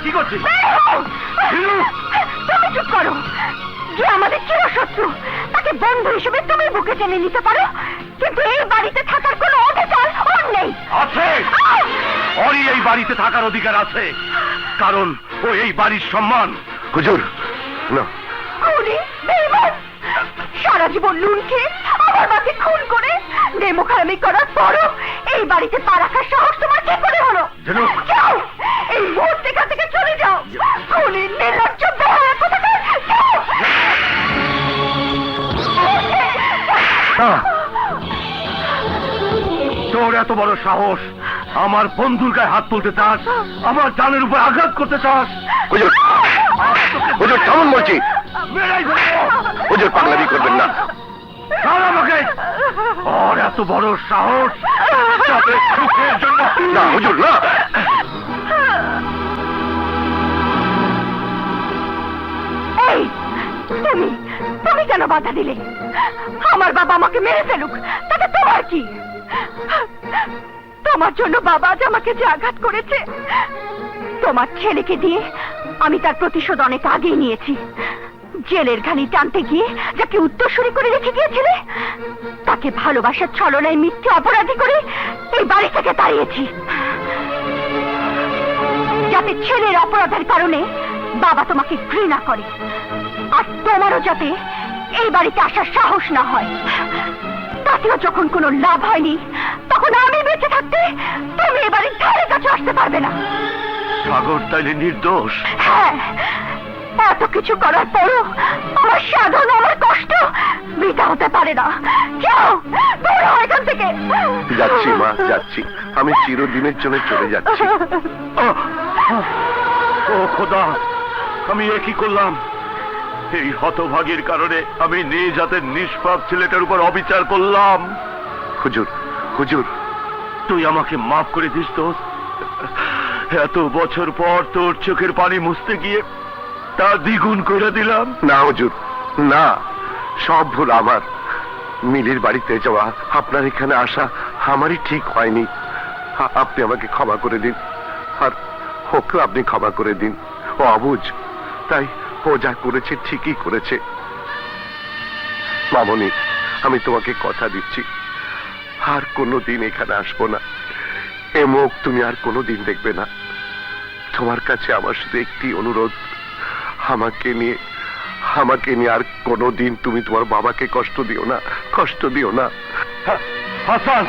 কি করছিস? তুমি চুপ করো। যে আমাদের চিরশত্রু তাকে বন্ধু হিসেবে তুমি বুকে টেনে নিতে পারো, কিন্তু এই বাড়িতে থাকার কোনো অধিকার ওর নেই। আছে, ওরই এই বাড়িতে থাকার অধিকার আছে, কারণ ও এই বাড়ির সম্মান। হুজুর না, খুনি, বেঈমান, সারা জীবন লুন খেয়ে আমার মাকে খুন করে নেমোখারামি করার পরও এই বাড়িতে পা রাখার সাহস তোমার কি করে হলো? যাও, এই মুহূর্তে এখান থেকে চলে যাও। খুনি, নির্লজ্জ, বেহায়া কোথাকার, যাও। তোর এত বড় সাহস, আমার বন্ধুর গায়ে হাত তুলতে চাস, আমার জানের উপর আঘাত করতে চাস? হুজুর, হুজুর কেমন বলছি? হুজুর পাগলামি করবেন না। আমাকে ওর এত বড় সাহস, সুখের জন্য না হুজুর না। এই তুমি তুমি কেন বাধা দিলে? আমার বাবা আমাকে মেরে ফেলুক, তাতে তোমার কি? তোমার জন্য বাবা আজ আমাকে যে আঘাত করেছে, তোমার ছেলেকে দিয়ে আমি তার প্রতিশোধ অনেক আগেই নিয়েছি। জেলের ঘানি টানতে গিয়ে যাকে উত্তরসূরি করে রেখে গিয়েছিলে, তাকে ভালোবাসার ছলনায় মিথ্যে অপরাধী করে এই বাড়ি থেকে তাড়িয়েছি, যাতে ছেলের অপরাধের কারণে বাবা তোমাকে ঘৃণা করে, আর তোমারও যাতে এই বাড়িতে আসার সাহস না হয়। তাতেও যখন কোনো লাভ হয়নি, তখন আমি বেঁচে থাকতে তুমি এ বাড়ির ধারে কাছে আসতে পারবে না। সাগর তাইলে নির্দোষ? হ্যাঁ, এত কিছু করার পরও আমার সাধন, আমার কষ্ট বৃথা হতে পারে না। যাও, দূর হও এখান থেকে। যাচ্ছি মা, যাচ্ছি, আমি চিরদিনের জন্য চলে যাচ্ছি। ও খোদা, আমি এ কি করলাম? এই হতভাগীর কারণে আমি নিজ হাতের নিষ্পাপ ছেলেটার উপর অবিচার করলাম। হুজুর, হুজুর তুই আমাকে মাফ করে দিস দোস্ত। এত বছর পর তোর চোখের পানি মুছতে গিয়ে তা দ্বিগুণ করে দিলাম। না হুজুর না, সব ভুল আমার। মিলির বাড়িতে যাওয়া, আপনার এখানে আসা আমারই ঠিক হয়নি। আপনি আমাকে ক্ষমা করে দিন, আর ওকেও আপনি ক্ষমা করে দিন। ও অবুঝ, তাই ও যা করেছে ঠিকই করেছে। মামনি, আমি তোমাকে কথা দিচ্ছি, আর কোনোদিন এখানে আসবো না। এ মুখ তুমি আর কোনোদিন দেখবে না। তোমার কাছে আমার শুধু একটি অনুরোধ, আমাকে নিয়ে আর কোনোদিন তুমি তোমার বাবাকে কষ্ট দিও না, কষ্ট দিও না। হাসান,